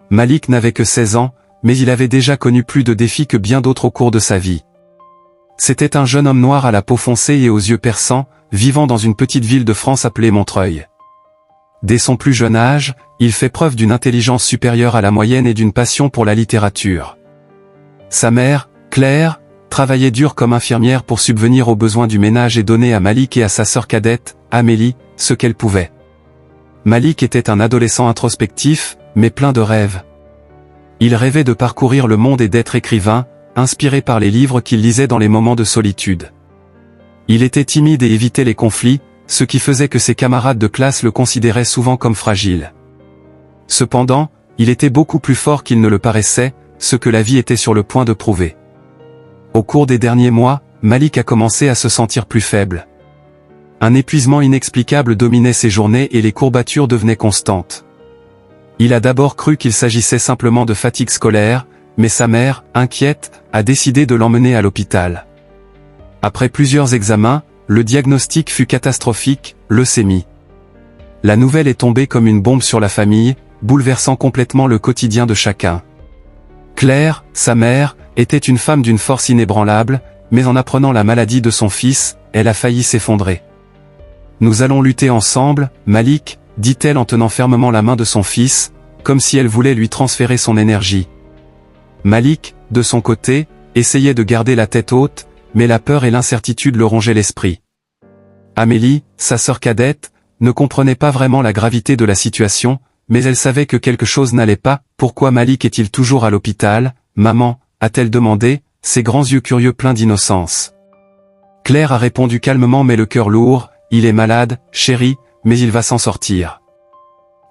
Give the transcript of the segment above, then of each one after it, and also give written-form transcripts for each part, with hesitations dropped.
Malik n'avait que 16 ans, mais il avait déjà connu plus de défis que bien d'autres au cours de sa vie. C'était un jeune homme noir à la peau foncée et aux yeux perçants, vivant dans une petite ville de France appelée Montreuil. Dès son plus jeune âge, il fait preuve d'une intelligence supérieure à la moyenne et d'une passion pour la littérature. Sa mère, Claire, travaillait dur comme infirmière pour subvenir aux besoins du ménage et donner à Malik et à sa sœur cadette, Amélie, ce qu'elle pouvait. Malik était un adolescent introspectif, mais plein de rêves. Il rêvait de parcourir le monde et d'être écrivain, inspiré par les livres qu'il lisait dans les moments de solitude. Il était timide et évitait les conflits, ce qui faisait que ses camarades de classe le considéraient souvent comme fragile. Cependant, il était beaucoup plus fort qu'il ne le paraissait, ce que la vie était sur le point de prouver. Au cours des derniers mois, Malik a commencé à se sentir plus faible. Un épuisement inexplicable dominait ses journées et les courbatures devenaient constantes. Il a d'abord cru qu'il s'agissait simplement de fatigue scolaire, mais sa mère, inquiète, a décidé de l'emmener à l'hôpital. Après plusieurs examens, le diagnostic fut catastrophique, leucémie. La nouvelle est tombée comme une bombe sur la famille, bouleversant complètement le quotidien de chacun. Claire, sa mère, était une femme d'une force inébranlable, mais en apprenant la maladie de son fils, elle a failli s'effondrer. « Nous allons lutter ensemble, Malik », dit-elle en tenant fermement la main de son fils, comme si elle voulait lui transférer son énergie. Malik, de son côté, essayait de garder la tête haute, mais la peur et l'incertitude le rongeaient l'esprit. Amélie, sa sœur cadette, ne comprenait pas vraiment la gravité de la situation, mais elle savait que quelque chose n'allait pas. « Pourquoi Malik est-il toujours à l'hôpital, maman ?» a-t-elle demandé, ses grands yeux curieux pleins d'innocence. Claire a répondu calmement mais le cœur lourd, « Il est malade, chérie, mais il va s'en sortir. »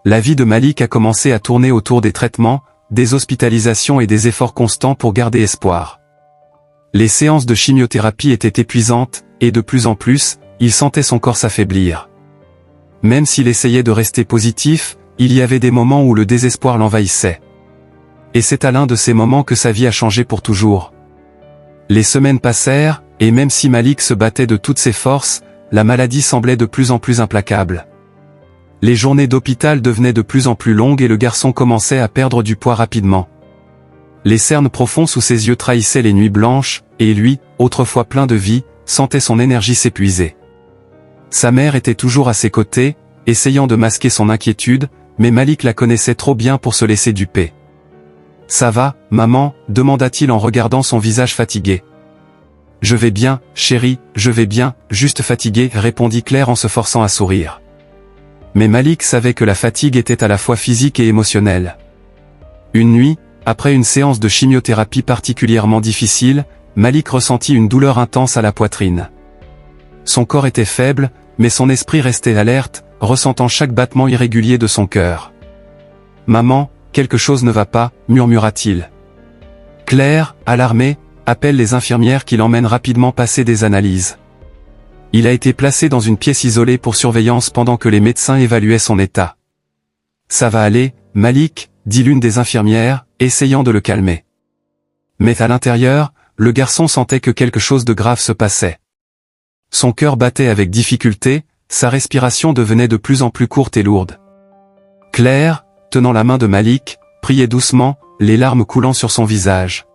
La vie de Malik a commencé à tourner autour des traitements, des hospitalisations et des efforts constants pour garder espoir. Les séances de chimiothérapie étaient épuisantes, et de plus en plus, il sentait son corps s'affaiblir. Même s'il essayait de rester positif, il y avait des moments où le désespoir l'envahissait. Et c'est à l'un de ces moments que sa vie a changé pour toujours. Les semaines passèrent, et même si Malik se battait de toutes ses forces, la maladie semblait de plus en plus implacable. Les journées d'hôpital devenaient de plus en plus longues et le garçon commençait à perdre du poids rapidement. Les cernes profonds sous ses yeux trahissaient les nuits blanches, et lui, autrefois plein de vie, sentait son énergie s'épuiser. Sa mère était toujours à ses côtés, essayant de masquer son inquiétude, mais Malik la connaissait trop bien pour se laisser duper. « Ça va, maman ?» demanda-t-il en regardant son visage fatigué. « Je vais bien, chérie, je vais bien, juste fatigué » répondit Claire en se forçant à sourire. Mais Malik savait que la fatigue était à la fois physique et émotionnelle. Une nuit, après une séance de chimiothérapie particulièrement difficile, Malik ressentit une douleur intense à la poitrine. Son corps était faible, mais son esprit restait alerte, ressentant chaque battement irrégulier de son cœur. « Maman, quelque chose ne va pas » murmura-t-il. Claire, alarmée, appelle les infirmières qui l'emmènent rapidement passer des analyses. Il a été placé dans une pièce isolée pour surveillance pendant que les médecins évaluaient son état. « Ça va aller, Malik » dit l'une des infirmières, essayant de le calmer. Mais à l'intérieur, le garçon sentait que quelque chose de grave se passait. Son cœur battait avec difficulté, sa respiration devenait de plus en plus courte et lourde. Claire, tenant la main de Malik, priait doucement, les larmes coulant sur son visage.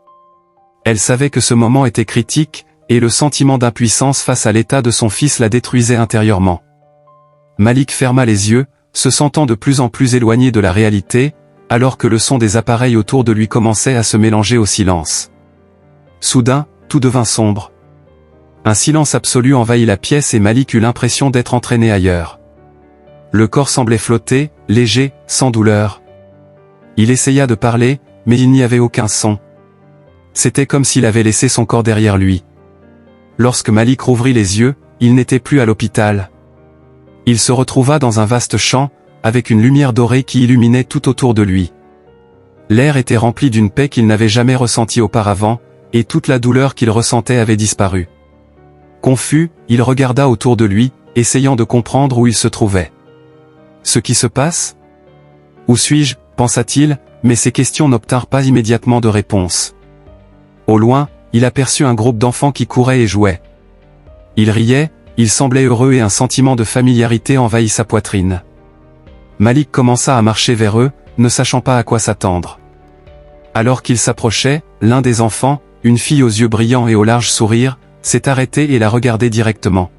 Elle savait que ce moment était critique, et le sentiment d'impuissance face à l'état de son fils la détruisait intérieurement. Malik ferma les yeux, se sentant de plus en plus éloigné de la réalité, alors que le son des appareils autour de lui commençait à se mélanger au silence. Soudain, tout devint sombre. Un silence absolu envahit la pièce et Malik eut l'impression d'être entraîné ailleurs. Le corps semblait flotter, léger, sans douleur. Il essaya de parler, mais il n'y avait aucun son. C'était comme s'il avait laissé son corps derrière lui. Lorsque Malik rouvrit les yeux, il n'était plus à l'hôpital. Il se retrouva dans un vaste champ, avec une lumière dorée qui illuminait tout autour de lui. L'air était rempli d'une paix qu'il n'avait jamais ressentie auparavant, et toute la douleur qu'il ressentait avait disparu. Confus, il regarda autour de lui, essayant de comprendre où il se trouvait. « Ce qui se passe ? Où suis-je » pensa-t-il, mais ces questions n'obtinrent pas immédiatement de réponse. Au loin, il aperçut un groupe d'enfants qui couraient et jouaient. Ils riaient, ils semblaient heureux et un sentiment de familiarité envahit sa poitrine. Malik commença à marcher vers eux, ne sachant pas à quoi s'attendre. Alors qu'il s'approchait, l'un des enfants, une fille aux yeux brillants et au large sourire, s'est arrêté et l'a regardé directement.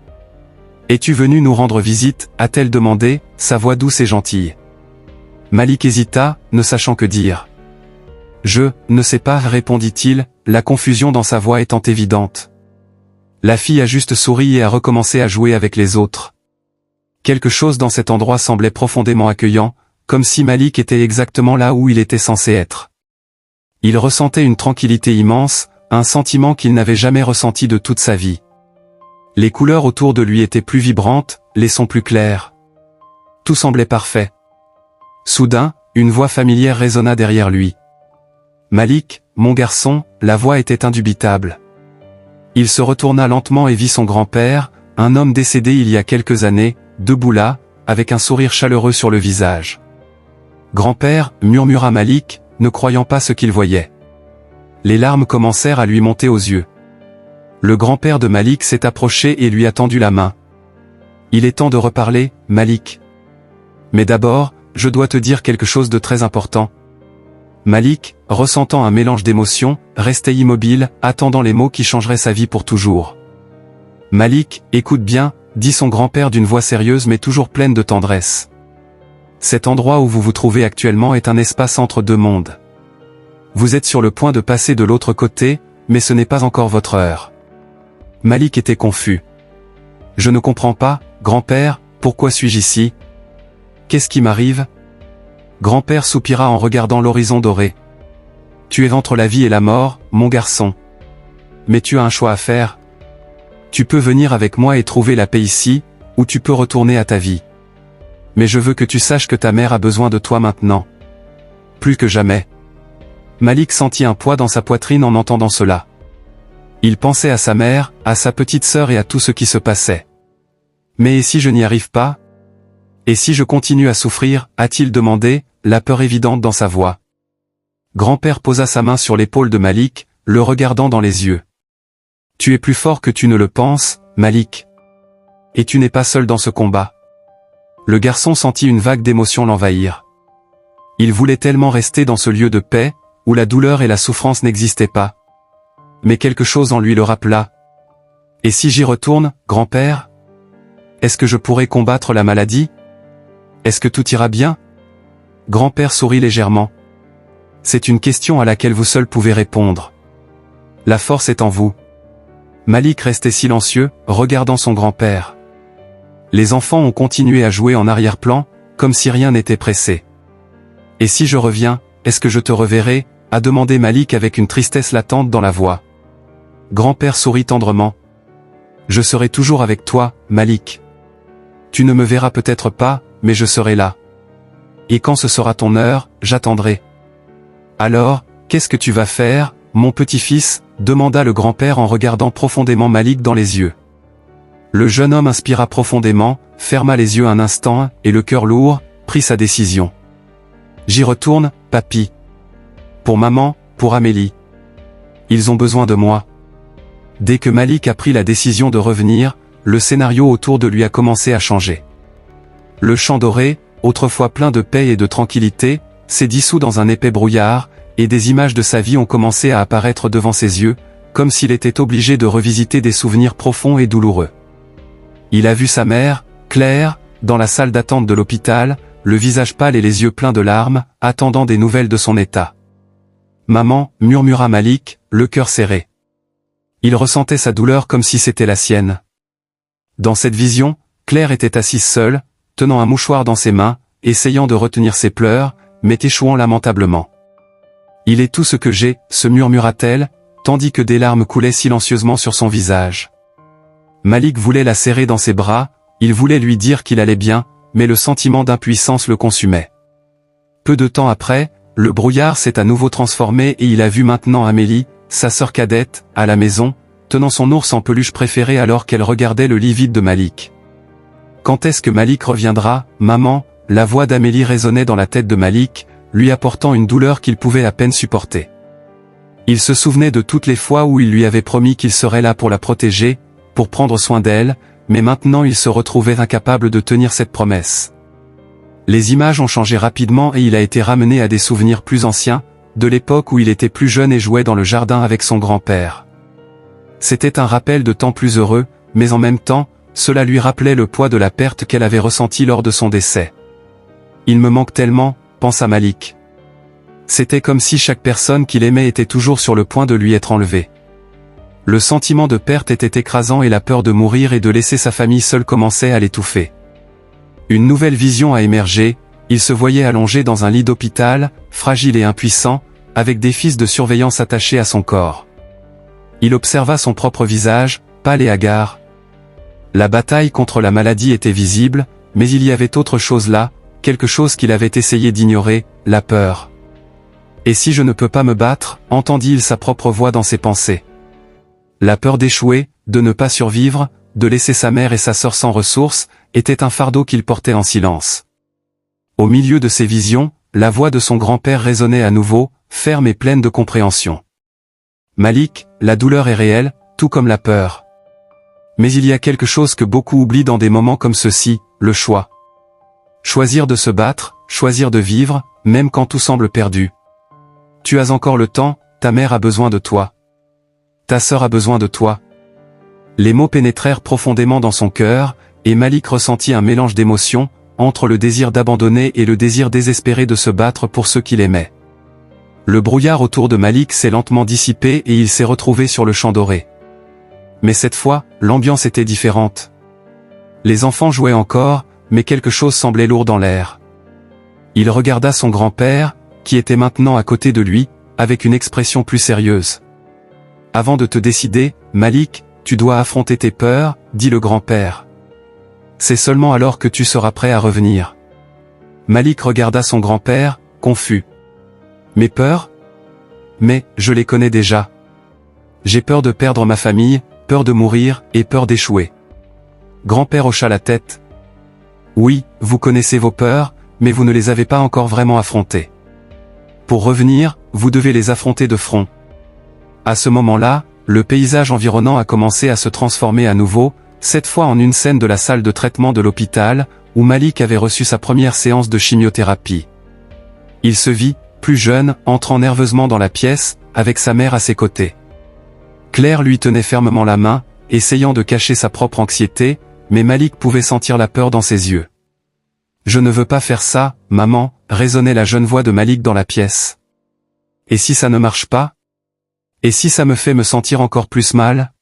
« Es-tu venu nous rendre visite ?» a-t-elle demandé, sa voix douce et gentille. Malik hésita, ne sachant que dire. « Je ne sais pas » répondit-il, la confusion dans sa voix étant évidente. La fille a juste souri et a recommencé à jouer avec les autres. Quelque chose dans cet endroit semblait profondément accueillant, comme si Malik était exactement là où il était censé être. Il ressentait une tranquillité immense, un sentiment qu'il n'avait jamais ressenti de toute sa vie. Les couleurs autour de lui étaient plus vibrantes, les sons plus clairs. Tout semblait parfait. Soudain, une voix familière résonna derrière lui. « Malik, mon garçon », la voix était indubitable. Il se retourna lentement et vit son grand-père, un homme décédé il y a quelques années, debout là, avec un sourire chaleureux sur le visage. « Grand-père », murmura Malik, ne croyant pas ce qu'il voyait. Les larmes commencèrent à lui monter aux yeux. Le grand-père de Malik s'est approché et lui a tendu la main. « Il est temps de reparler, Malik. Mais d'abord, je dois te dire quelque chose de très important. » Malik, ressentant un mélange d'émotions, restait immobile, attendant les mots qui changeraient sa vie pour toujours. « Malik, écoute bien », dit son grand-père d'une voix sérieuse mais toujours pleine de tendresse. « Cet endroit où vous vous trouvez actuellement est un espace entre deux mondes. Vous êtes sur le point de passer de l'autre côté, mais ce n'est pas encore votre heure. » Malik était confus. « Je ne comprends pas, grand-père, pourquoi suis-je ici? Qu'est-ce qui m'arrive ?» Grand-père soupira en regardant l'horizon doré. « Tu es entre la vie et la mort, mon garçon. Mais tu as un choix à faire. Tu peux venir avec moi et trouver la paix ici, ou tu peux retourner à ta vie. Mais je veux que tu saches que ta mère a besoin de toi maintenant. Plus que jamais. » Malik sentit un poids dans sa poitrine en entendant cela. Il pensait à sa mère, à sa petite sœur et à tout ce qui se passait. « Mais et si je n'y arrive pas? Et si je continue à souffrir ?» a-t-il demandé, la peur évidente dans sa voix. Grand-père posa sa main sur l'épaule de Malik, le regardant dans les yeux. « Tu es plus fort que tu ne le penses, Malik. Et tu n'es pas seul dans ce combat. » Le garçon sentit une vague d'émotion l'envahir. Il voulait tellement rester dans ce lieu de paix, où la douleur et la souffrance n'existaient pas. Mais quelque chose en lui le rappela. « Et si j'y retourne, grand-père? Est-ce que je pourrai combattre la maladie? Est-ce que tout ira bien ?» Grand-père sourit légèrement. « C'est une question à laquelle vous seul pouvez répondre. La force est en vous. » Malik restait silencieux, regardant son grand-père. Les enfants ont continué à jouer en arrière-plan, comme si rien n'était pressé. « Et si je reviens, est-ce que je te reverrai ?» a demandé Malik avec une tristesse latente dans la voix. Grand-père sourit tendrement. « Je serai toujours avec toi, Malik. Tu ne me verras peut-être pas, mais je serai là. Et quand ce sera ton heure, j'attendrai. » « Alors, qu'est-ce que tu vas faire, mon petit-fils ?» demanda le grand-père en regardant profondément Malik dans les yeux. Le jeune homme inspira profondément, ferma les yeux un instant, et le cœur lourd, prit sa décision. « J'y retourne, papy. Pour maman, pour Amélie. Ils ont besoin de moi. » Dès que Malik a pris la décision de revenir, le scénario autour de lui a commencé à changer. Le champ doré, autrefois plein de paix et de tranquillité, s'est dissous dans un épais brouillard, et des images de sa vie ont commencé à apparaître devant ses yeux, comme s'il était obligé de revisiter des souvenirs profonds et douloureux. Il a vu sa mère, Claire, dans la salle d'attente de l'hôpital, le visage pâle et les yeux pleins de larmes, attendant des nouvelles de son état. « Maman » murmura Malik, le cœur serré. Il ressentait sa douleur comme si c'était la sienne. Dans cette vision, Claire était assise seule, tenant un mouchoir dans ses mains, essayant de retenir ses pleurs, mais échouant lamentablement. « Il est tout ce que j'ai » se murmura-t-elle, tandis que des larmes coulaient silencieusement sur son visage. Malik voulait la serrer dans ses bras, il voulait lui dire qu'il allait bien, mais le sentiment d'impuissance le consumait. Peu de temps après, le brouillard s'est à nouveau transformé et il a vu maintenant Amélie, sa sœur cadette, à la maison, tenant son ours en peluche préféré alors qu'elle regardait le lit vide de Malik. « Quand est-ce que Malik reviendra, maman ?» La voix d'Amélie résonnait dans la tête de Malik, lui apportant une douleur qu'il pouvait à peine supporter. Il se souvenait de toutes les fois où il lui avait promis qu'il serait là pour la protéger, pour prendre soin d'elle, mais maintenant il se retrouvait incapable de tenir cette promesse. Les images ont changé rapidement et il a été ramené à des souvenirs plus anciens, de l'époque où il était plus jeune et jouait dans le jardin avec son grand-père. C'était un rappel de temps plus heureux, mais en même temps, cela lui rappelait le poids de la perte qu'elle avait ressentie lors de son décès. Il me manque tellement, pensa Malik. C'était comme si chaque personne qu'il aimait était toujours sur le point de lui être enlevée. Le sentiment de perte était écrasant et la peur de mourir et de laisser sa famille seule commençait à l'étouffer. Une nouvelle vision a émergé, il se voyait allongé dans un lit d'hôpital, fragile et impuissant, avec des fils de surveillance attachés à son corps. Il observa son propre visage, pâle et hagard. La bataille contre la maladie était visible, mais il y avait autre chose là, quelque chose qu'il avait essayé d'ignorer, la peur. « Et si je ne peux pas me battre ?» entendit-il sa propre voix dans ses pensées. La peur d'échouer, de ne pas survivre, de laisser sa mère et sa sœur sans ressources, était un fardeau qu'il portait en silence. Au milieu de ces visions, la voix de son grand-père résonnait à nouveau, ferme et pleine de compréhension. « Malik, la douleur est réelle, tout comme la peur. Mais il y a quelque chose que beaucoup oublient dans des moments comme ceux-ci, le choix. Choisir de se battre, choisir de vivre, même quand tout semble perdu. Tu as encore le temps, ta mère a besoin de toi. Ta sœur a besoin de toi. » Les mots pénétrèrent profondément dans son cœur, et Malik ressentit un mélange d'émotions, entre le désir d'abandonner et le désir désespéré de se battre pour ceux qu'il aimait. Le brouillard autour de Malik s'est lentement dissipé et il s'est retrouvé sur le champ doré. Mais cette fois, l'ambiance était différente. Les enfants jouaient encore, mais quelque chose semblait lourd dans l'air. Il regarda son grand-père, qui était maintenant à côté de lui, avec une expression plus sérieuse. « Avant de te décider, Malik, tu dois affronter tes peurs, » dit le grand-père. « C'est seulement alors que tu seras prêt à revenir. » Malik regarda son grand-père, confus. « Mes peurs ? Mais, je les connais déjà. J'ai peur de perdre ma famille, peur de mourir, et peur d'échouer. » Grand-père hocha la tête. « Oui, vous connaissez vos peurs, mais vous ne les avez pas encore vraiment affrontées. Pour revenir, vous devez les affronter de front. » À ce moment-là, le paysage environnant a commencé à se transformer à nouveau, cette fois en une scène de la salle de traitement de l'hôpital, où Malik avait reçu sa première séance de chimiothérapie. Il se vit, plus jeune, entrant nerveusement dans la pièce, avec sa mère à ses côtés. Claire lui tenait fermement la main, essayant de cacher sa propre anxiété, mais Malik pouvait sentir la peur dans ses yeux. « Je ne veux pas faire ça, maman », résonnait la jeune voix de Malik dans la pièce. « Et si ça ne marche pas ? Et si ça me fait me sentir encore plus mal ?»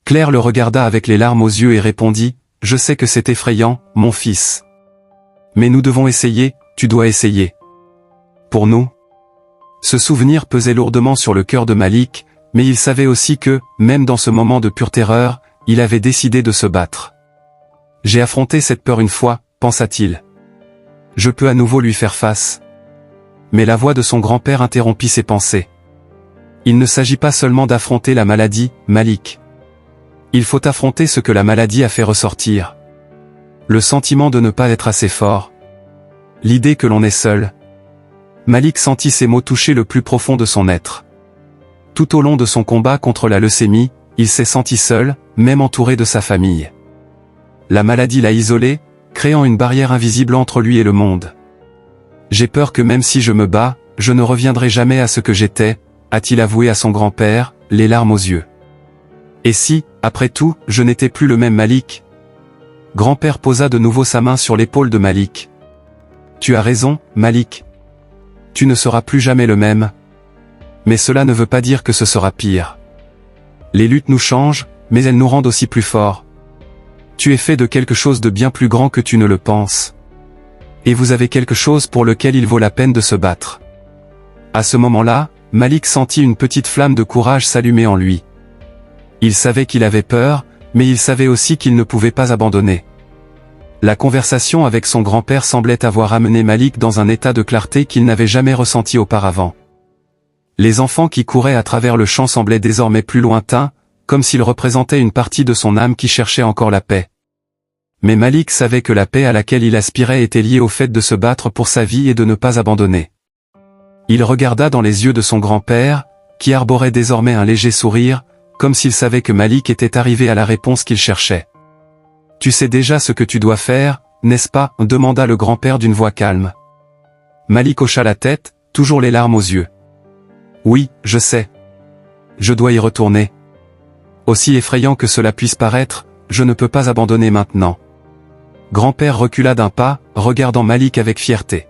Claire le regarda avec les larmes aux yeux et répondit, « Je sais que c'est effrayant, mon fils. Mais nous devons essayer, tu dois essayer. Pour nous. » Ce souvenir pesait lourdement sur le cœur de Malik, mais il savait aussi que, même dans ce moment de pure terreur, il avait décidé de se battre. « J'ai affronté cette peur une fois, » pensa-t-il. « Je peux à nouveau lui faire face. » Mais la voix de son grand-père interrompit ses pensées. « Il ne s'agit pas seulement d'affronter la maladie, Malik. Il faut affronter ce que la maladie a fait ressortir. Le sentiment de ne pas être assez fort. L'idée que l'on est seul. » Malik sentit ces mots toucher le plus profond de son être. Tout au long de son combat contre la leucémie, il s'est senti seul, même entouré de sa famille. La maladie l'a isolé, créant une barrière invisible entre lui et le monde. « J'ai peur que même si je me bats, je ne reviendrai jamais à ce que j'étais », a-t-il avoué à son grand-père, les larmes aux yeux. « Et si, après tout, je n'étais plus le même Malik ?» Grand-père posa de nouveau sa main sur l'épaule de Malik. « Tu as raison, Malik. Tu ne seras plus jamais le même. Mais cela ne veut pas dire que ce sera pire. Les luttes nous changent, mais elles nous rendent aussi plus forts. Tu es fait de quelque chose de bien plus grand que tu ne le penses. Et vous avez quelque chose pour lequel il vaut la peine de se battre. » À ce moment-là, Malik sentit une petite flamme de courage s'allumer en lui. Il savait qu'il avait peur, mais il savait aussi qu'il ne pouvait pas abandonner. La conversation avec son grand-père semblait avoir amené Malik dans un état de clarté qu'il n'avait jamais ressenti auparavant. Les enfants qui couraient à travers le champ semblaient désormais plus lointains, comme s'ils représentaient une partie de son âme qui cherchait encore la paix. Mais Malik savait que la paix à laquelle il aspirait était liée au fait de se battre pour sa vie et de ne pas abandonner. Il regarda dans les yeux de son grand-père, qui arborait désormais un léger sourire, comme s'il savait que Malik était arrivé à la réponse qu'il cherchait. « Tu sais déjà ce que tu dois faire, n'est-ce pas, demanda le grand-père d'une voix calme. Malik hocha la tête, toujours les larmes aux yeux. Oui, je sais. Je dois y retourner. Aussi effrayant que cela puisse paraître, je ne peux pas abandonner maintenant. Grand-père recula d'un pas, regardant Malik avec fierté.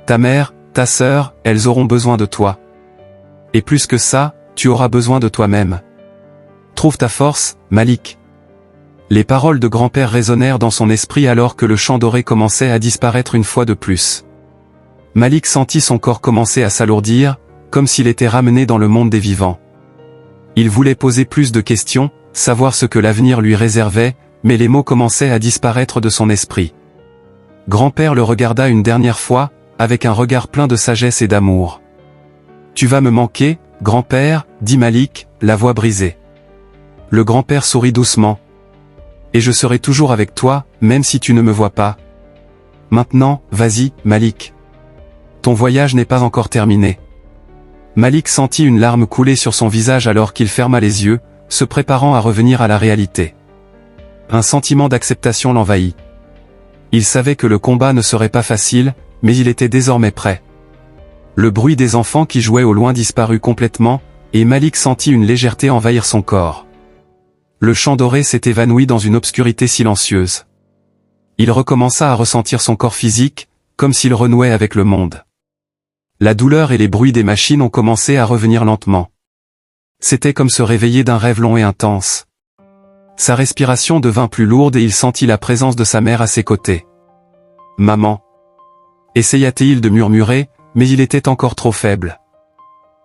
Ta mère, ta sœur, elles auront besoin de toi. Et plus que ça, tu auras besoin de toi-même. Trouve ta force, Malik. Les paroles de grand-père résonnèrent dans son esprit alors que le champ doré commençait à disparaître une fois de plus. Malik sentit son corps commencer à s'alourdir, comme s'il était ramené dans le monde des vivants. Il voulait poser plus de questions, savoir ce que l'avenir lui réservait, mais les mots commençaient à disparaître de son esprit. Grand-père le regarda une dernière fois, avec un regard plein de sagesse et d'amour. « Tu vas me manquer, grand-père » dit Malik, la voix brisée. Le grand-père sourit doucement. « Et je serai toujours avec toi, même si tu ne me vois pas. Maintenant, vas-y, Malik. Ton voyage n'est pas encore terminé. » Malik sentit une larme couler sur son visage alors qu'il ferma les yeux, se préparant à revenir à la réalité. Un sentiment d'acceptation l'envahit. Il savait que le combat ne serait pas facile, mais il était désormais prêt. Le bruit des enfants qui jouaient au loin disparut complètement, et Malik sentit une légèreté envahir son corps. Le champ doré s'est évanoui dans une obscurité silencieuse. Il recommença à ressentir son corps physique, comme s'il renouait avec le monde. La douleur et les bruits des machines ont commencé à revenir lentement. C'était comme se réveiller d'un rêve long et intense. Sa respiration devint plus lourde et il sentit la présence de sa mère à ses côtés. « Maman » essaya-t-il de murmurer, mais il était encore trop faible.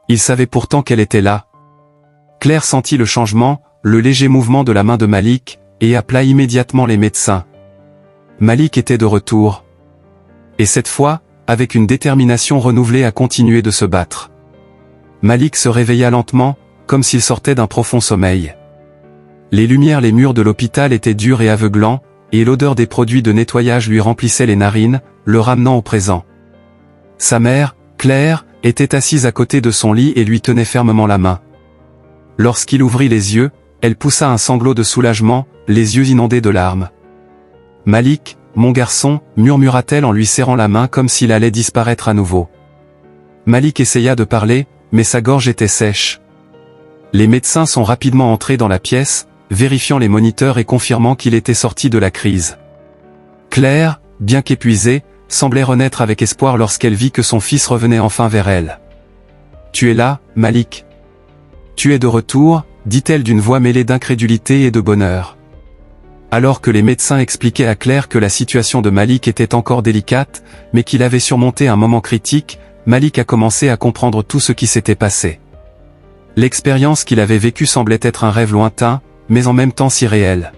Il savait pourtant qu'elle était là. Claire sentit le changement, le léger mouvement de la main de Malik, et appela immédiatement les médecins. Malik était de retour. Et cette fois, avec une détermination renouvelée à continuer de se battre. Malik se réveilla lentement, comme s'il sortait d'un profond sommeil. Les murs de l'hôpital étaient durs et aveuglants, et l'odeur des produits de nettoyage lui remplissait les narines, le ramenant au présent. Sa mère, Claire, était assise à côté de son lit et lui tenait fermement la main. Lorsqu'il ouvrit les yeux, elle poussa un sanglot de soulagement, les yeux inondés de larmes. « Malik, mon garçon » murmura-t-elle en lui serrant la main comme s'il allait disparaître à nouveau. Malik essaya de parler, mais sa gorge était sèche. Les médecins sont rapidement entrés dans la pièce, vérifiant les moniteurs et confirmant qu'il était sorti de la crise. Claire, bien qu'épuisée, semblait renaître avec espoir lorsqu'elle vit que son fils revenait enfin vers elle. « Tu es là, Malik. Tu es de retour » dit-elle d'une voix mêlée d'incrédulité et de bonheur. Alors que les médecins expliquaient à Claire que la situation de Malik était encore délicate, mais qu'il avait surmonté un moment critique, Malik a commencé à comprendre tout ce qui s'était passé. L'expérience qu'il avait vécue semblait être un rêve lointain, mais en même temps si réel.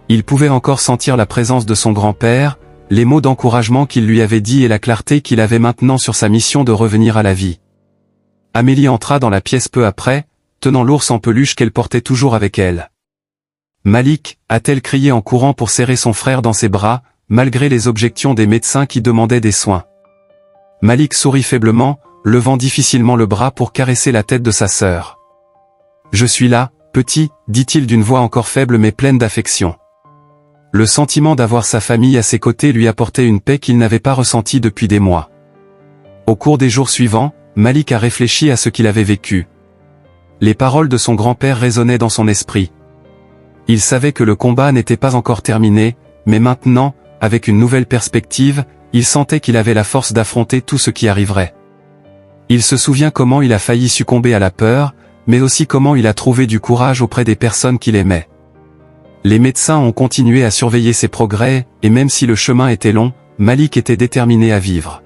Il pouvait encore sentir la présence de son grand-père, les mots d'encouragement qu'il lui avait dit et la clarté qu'il avait maintenant sur sa mission de revenir à la vie. Amélie entra dans la pièce peu après, tenant l'ours en peluche qu'elle portait toujours avec elle. « Malik » a-t-elle crié en courant pour serrer son frère dans ses bras, malgré les objections des médecins qui demandaient des soins. Malik sourit faiblement, levant difficilement le bras pour caresser la tête de sa sœur. « Je suis là, petit » dit-il d'une voix encore faible mais pleine d'affection. Le sentiment d'avoir sa famille à ses côtés lui apportait une paix qu'il n'avait pas ressentie depuis des mois. Au cours des jours suivants, Malik a réfléchi à ce qu'il avait vécu. Les paroles de son grand-père résonnaient dans son esprit. Il savait que le combat n'était pas encore terminé, mais maintenant, avec une nouvelle perspective, il sentait qu'il avait la force d'affronter tout ce qui arriverait. Il se souvient comment il a failli succomber à la peur, mais aussi comment il a trouvé du courage auprès des personnes qu'il aimait. Les médecins ont continué à surveiller ses progrès, et même si le chemin était long, Malik était déterminé à vivre.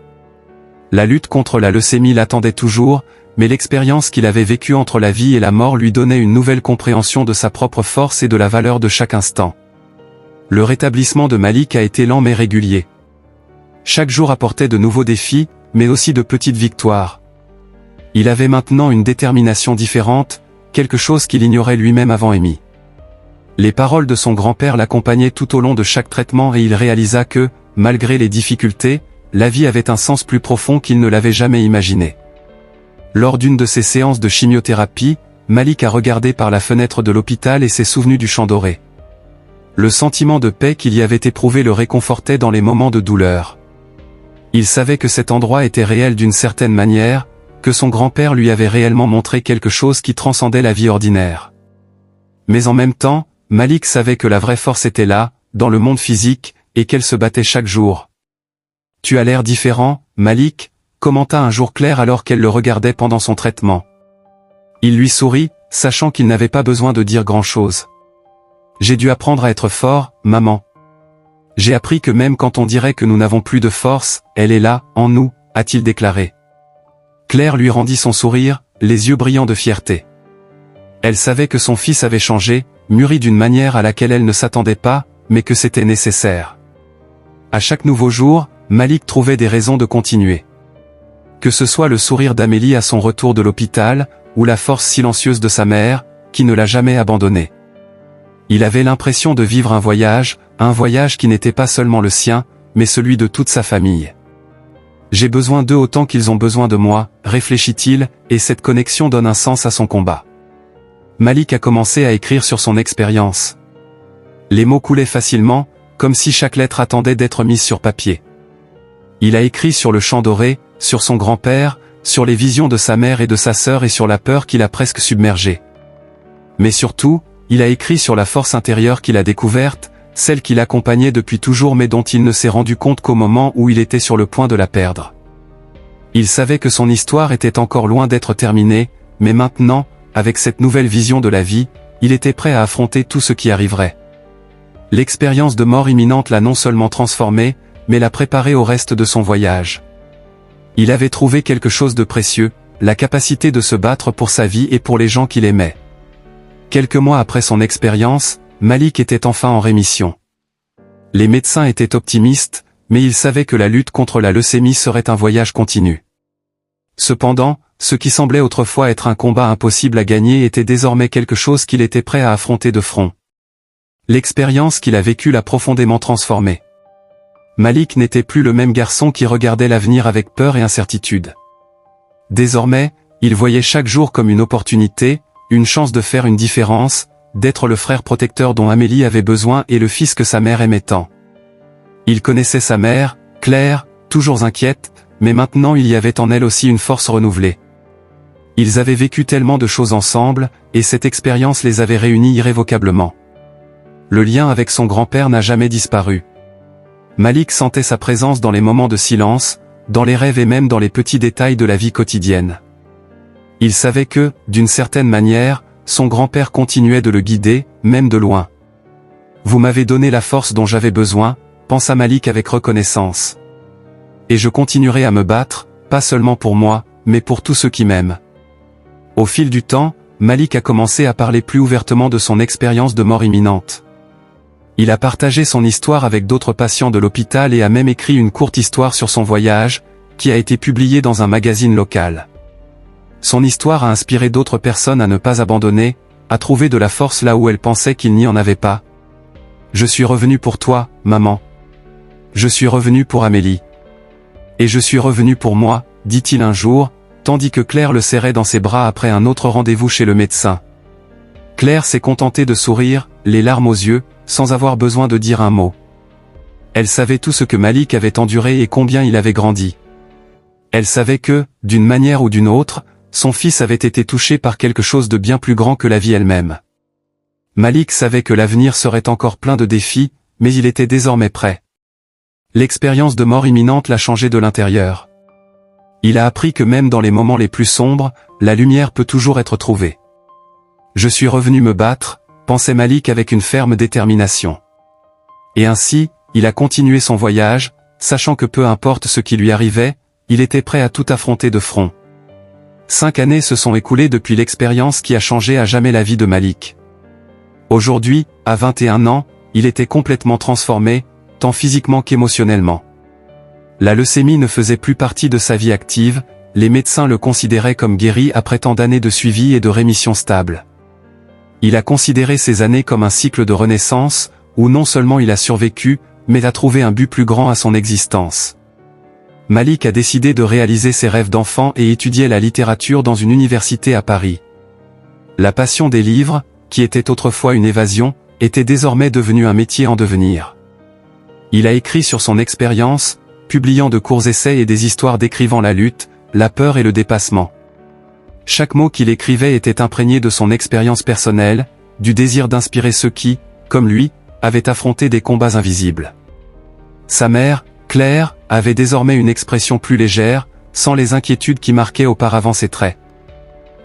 La lutte contre la leucémie l'attendait toujours, mais l'expérience qu'il avait vécue entre la vie et la mort lui donnait une nouvelle compréhension de sa propre force et de la valeur de chaque instant. Le rétablissement de Malik a été lent mais régulier. Chaque jour apportait de nouveaux défis, mais aussi de petites victoires. Il avait maintenant une détermination différente, quelque chose qu'il ignorait lui-même avant Amy. Les paroles de son grand-père l'accompagnaient tout au long de chaque traitement et il réalisa que, malgré les difficultés, la vie avait un sens plus profond qu'il ne l'avait jamais imaginé. Lors d'une de ces séances de chimiothérapie, Malik a regardé par la fenêtre de l'hôpital et s'est souvenu du champ doré. le sentiment de paix qu'il y avait éprouvé le réconfortait dans les moments de douleur. Il savait que cet endroit était réel d'une certaine manière, que son grand-père lui avait réellement montré quelque chose qui transcendait la vie ordinaire. Mais en même temps, Malik savait que la vraie force était là, dans le monde physique, et qu'elle se battait chaque jour. « Tu as l'air différent, Malik », commenta un jour Claire alors qu'elle le regardait pendant son traitement. Il lui sourit, sachant qu'il n'avait pas besoin de dire grand-chose. « J'ai dû apprendre à être fort, maman. J'ai appris que même quand on dirait que nous n'avons plus de force, elle est là, en nous, a-t-il déclaré. Claire lui rendit son sourire, les yeux brillants de fierté. Elle savait que son fils avait changé, mûri d'une manière à laquelle elle ne s'attendait pas, mais que c'était nécessaire. À chaque nouveau jour, Malik trouvait des raisons de continuer. Que ce soit le sourire d'Amélie à son retour de l'hôpital, ou la force silencieuse de sa mère, qui ne l'a jamais abandonné. Il avait l'impression de vivre un voyage qui n'était pas seulement le sien, mais celui de toute sa famille. J'ai besoin d'eux autant qu'ils ont besoin de moi, réfléchit-il, et cette connexion donne un sens à son combat. Malik a commencé à écrire sur son expérience. Les mots coulaient facilement, comme si chaque lettre attendait d'être mise sur papier. Il a écrit sur le champ doré, sur son grand-père, sur les visions de sa mère et de sa sœur et sur la peur qui l'a presque submergé. Mais surtout, il a écrit sur la force intérieure qu'il a découverte, celle qui l'accompagnait depuis toujours mais dont il ne s'est rendu compte qu'au moment où il était sur le point de la perdre. Il savait que son histoire était encore loin d'être terminée, mais maintenant, avec cette nouvelle vision de la vie, il était prêt à affronter tout ce qui arriverait. L'expérience de mort imminente l'a non seulement transformé, mais l'a préparé au reste de son voyage. Il avait trouvé quelque chose de précieux, la capacité de se battre pour sa vie et pour les gens qu'il aimait. Quelques mois après son expérience, Malik était enfin en rémission. Les médecins étaient optimistes, mais ils savaient que la lutte contre la leucémie serait un voyage continu. Cependant, ce qui semblait autrefois être un combat impossible à gagner était désormais quelque chose qu'il était prêt à affronter de front. L'expérience qu'il a vécue l'a profondément transformé. Malik n'était plus le même garçon qui regardait l'avenir avec peur et incertitude. Désormais, il voyait chaque jour comme une opportunité, une chance de faire une différence, d'être le frère protecteur dont Amélie avait besoin et le fils que sa mère aimait tant. Il connaissait sa mère, Claire, toujours inquiète, mais maintenant il y avait en elle aussi une force renouvelée. Ils avaient vécu tellement de choses ensemble, et cette expérience les avait réunis irrévocablement. Le lien avec son grand-père n'a jamais disparu. Malik sentait sa présence dans les moments de silence, dans les rêves et même dans les petits détails de la vie quotidienne. Il savait que, d'une certaine manière, son grand-père continuait de le guider, même de loin. « Vous m'avez donné la force dont j'avais besoin », pensa Malik avec reconnaissance. « Et je continuerai à me battre, pas seulement pour moi, mais pour tous ceux qui m'aiment. » Au fil du temps, Malik a commencé à parler plus ouvertement de son expérience de mort imminente. Il a partagé son histoire avec d'autres patients de l'hôpital et a même écrit une courte histoire sur son voyage, qui a été publiée dans un magazine local. Son histoire a inspiré d'autres personnes à ne pas abandonner, à trouver de la force là où elles pensaient qu'il n'y en avait pas. « Je suis revenu pour toi, maman. Je suis revenu pour Amélie. Et je suis revenu pour moi, dit-il un jour, tandis que Claire le serrait dans ses bras après un autre rendez-vous chez le médecin. Claire s'est contentée de sourire, les larmes aux yeux, sans avoir besoin de dire un mot. Elle savait tout ce que Malik avait enduré et combien il avait grandi. Elle savait que, d'une manière ou d'une autre, son fils avait été touché par quelque chose de bien plus grand que la vie elle-même. Malik savait que l'avenir serait encore plein de défis, mais il était désormais prêt. L'expérience de mort imminente l'a changé de l'intérieur. Il a appris que même dans les moments les plus sombres, la lumière peut toujours être trouvée. « Je suis revenu me battre », pensait Malik avec une ferme détermination. Et ainsi, il a continué son voyage, sachant que peu importe ce qui lui arrivait, il était prêt à tout affronter de front. 5 années se sont écoulées depuis l'expérience qui a changé à jamais la vie de Malik. Aujourd'hui, à 21 ans, il était complètement transformé, tant physiquement qu'émotionnellement. La leucémie ne faisait plus partie de sa vie active, les médecins le considéraient comme guéri après tant d'années de suivi et de rémission stable. Il a considéré ces années comme un cycle de renaissance, où non seulement il a survécu, mais a trouvé un but plus grand à son existence. Malik a décidé de réaliser ses rêves d'enfant et étudier la littérature dans une université à Paris. La passion des livres, qui était autrefois une évasion, était désormais devenu un métier en devenir. Il a écrit sur son expérience, publiant de courts essais et des histoires décrivant la lutte, la peur et le dépassement. Chaque mot qu'il écrivait était imprégné de son expérience personnelle, du désir d'inspirer ceux qui, comme lui, avaient affronté des combats invisibles. Sa mère, Claire, avait désormais une expression plus légère, sans les inquiétudes qui marquaient auparavant ses traits.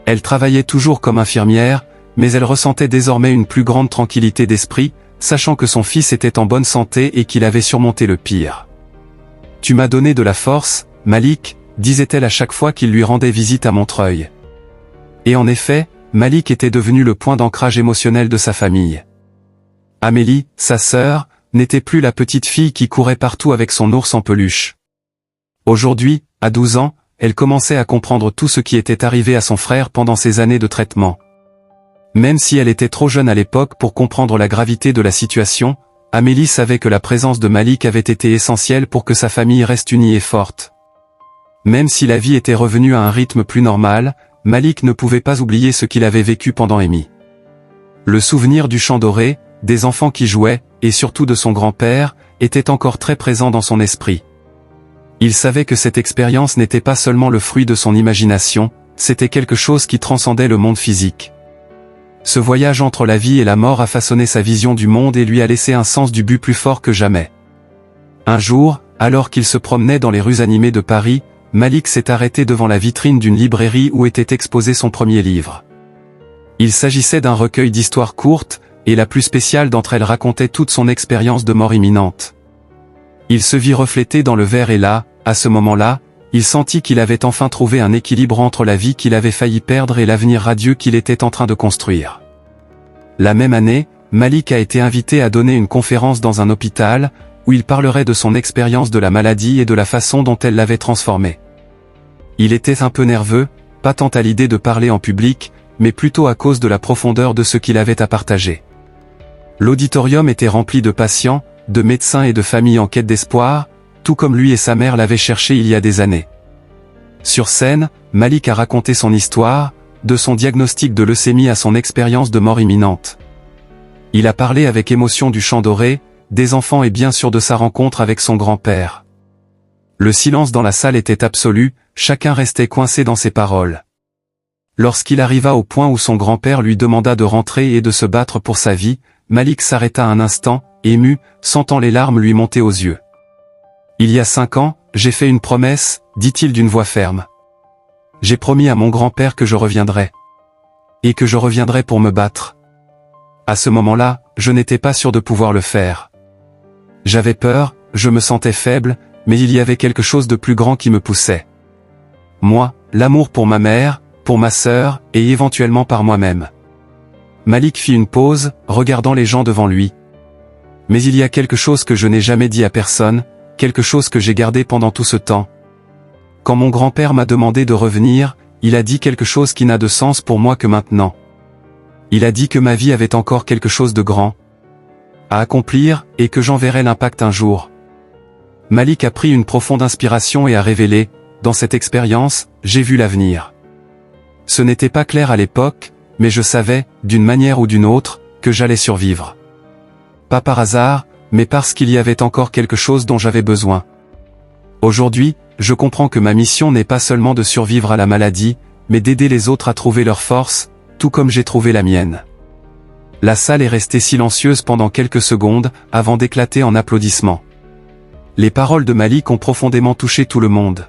Elle travaillait toujours comme infirmière, mais elle ressentait désormais une plus grande tranquillité d'esprit, sachant que son fils était en bonne santé et qu'il avait surmonté le pire. « Tu m'as donné de la force, Malik », disait-elle à chaque fois qu'il lui rendait visite à Montreuil. Et en effet, Malik était devenu le point d'ancrage émotionnel de sa famille. Amélie, sa sœur, n'était plus la petite fille qui courait partout avec son ours en peluche. Aujourd'hui, à 12 ans, elle commençait à comprendre tout ce qui était arrivé à son frère pendant ces années de traitement. Même si elle était trop jeune à l'époque pour comprendre la gravité de la situation, Amélie savait que la présence de Malik avait été essentielle pour que sa famille reste unie et forte. Même si la vie était revenue à un rythme plus normal, Malik ne pouvait pas oublier ce qu'il avait vécu pendant Amy. Le souvenir du champ doré, des enfants qui jouaient, et surtout de son grand-père, était encore très présent dans son esprit. Il savait que cette expérience n'était pas seulement le fruit de son imagination, c'était quelque chose qui transcendait le monde physique. Ce voyage entre la vie et la mort a façonné sa vision du monde et lui a laissé un sens du but plus fort que jamais. Un jour, alors qu'il se promenait dans les rues animées de Paris, Malik s'est arrêté devant la vitrine d'une librairie où était exposé son premier livre. Il s'agissait d'un recueil d'histoires courtes, et la plus spéciale d'entre elles racontait toute son expérience de mort imminente. Il se vit reflété dans le verre et là, à ce moment-là, il sentit qu'il avait enfin trouvé un équilibre entre la vie qu'il avait failli perdre et l'avenir radieux qu'il était en train de construire. La même année, Malik a été invité à donner une conférence dans un hôpital, où il parlerait de son expérience de la maladie et de la façon dont elle l'avait transformé. Il était un peu nerveux, pas tant à l'idée de parler en public, mais plutôt à cause de la profondeur de ce qu'il avait à partager. L'auditorium était rempli de patients, de médecins et de familles en quête d'espoir, tout comme lui et sa mère l'avaient cherché il y a des années. Sur scène, Malik a raconté son histoire, de son diagnostic de leucémie à son expérience de mort imminente. Il a parlé avec émotion du champ doré, des enfants et bien sûr de sa rencontre avec son grand-père. Le silence dans la salle était absolu, chacun restait coincé dans ses paroles. Lorsqu'il arriva au point où son grand-père lui demanda de rentrer et de se battre pour sa vie, Malik s'arrêta un instant, ému, sentant les larmes lui monter aux yeux. « Il y a 5 ans, j'ai fait une promesse, dit-il d'une voix ferme. J'ai promis à mon grand-père que je reviendrais. Et que je reviendrais pour me battre. À ce moment-là, je n'étais pas sûr de pouvoir le faire. J'avais peur, je me sentais faible, mais il y avait quelque chose de plus grand qui me poussait. Moi, l'amour pour ma mère, pour ma sœur, et éventuellement par moi-même. » Malik fit une pause, regardant les gens devant lui. « Mais il y a quelque chose que je n'ai jamais dit à personne, quelque chose que j'ai gardé pendant tout ce temps. Quand mon grand-père m'a demandé de revenir, il a dit quelque chose qui n'a de sens pour moi que maintenant. Il a dit que ma vie avait encore quelque chose de grand à accomplir, et que j'en verrais l'impact un jour. » Malik a pris une profonde inspiration et a révélé, dans cette expérience, j'ai vu l'avenir. Ce n'était pas clair à l'époque, mais je savais, d'une manière ou d'une autre, que j'allais survivre. Pas par hasard, mais parce qu'il y avait encore quelque chose dont j'avais besoin. Aujourd'hui, je comprends que ma mission n'est pas seulement de survivre à la maladie, mais d'aider les autres à trouver leur force, tout comme j'ai trouvé la mienne. La salle est restée silencieuse pendant quelques secondes, avant d'éclater en applaudissements. Les paroles de Malik ont profondément touché tout le monde.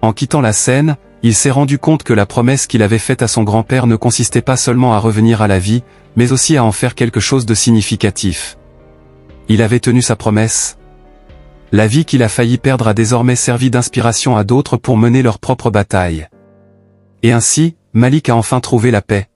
En quittant la scène, il s'est rendu compte que la promesse qu'il avait faite à son grand-père ne consistait pas seulement à revenir à la vie, mais aussi à en faire quelque chose de significatif. Il avait tenu sa promesse. La vie qu'il a failli perdre a désormais servi d'inspiration à d'autres pour mener leur propre bataille. Et ainsi, Malik a enfin trouvé la paix.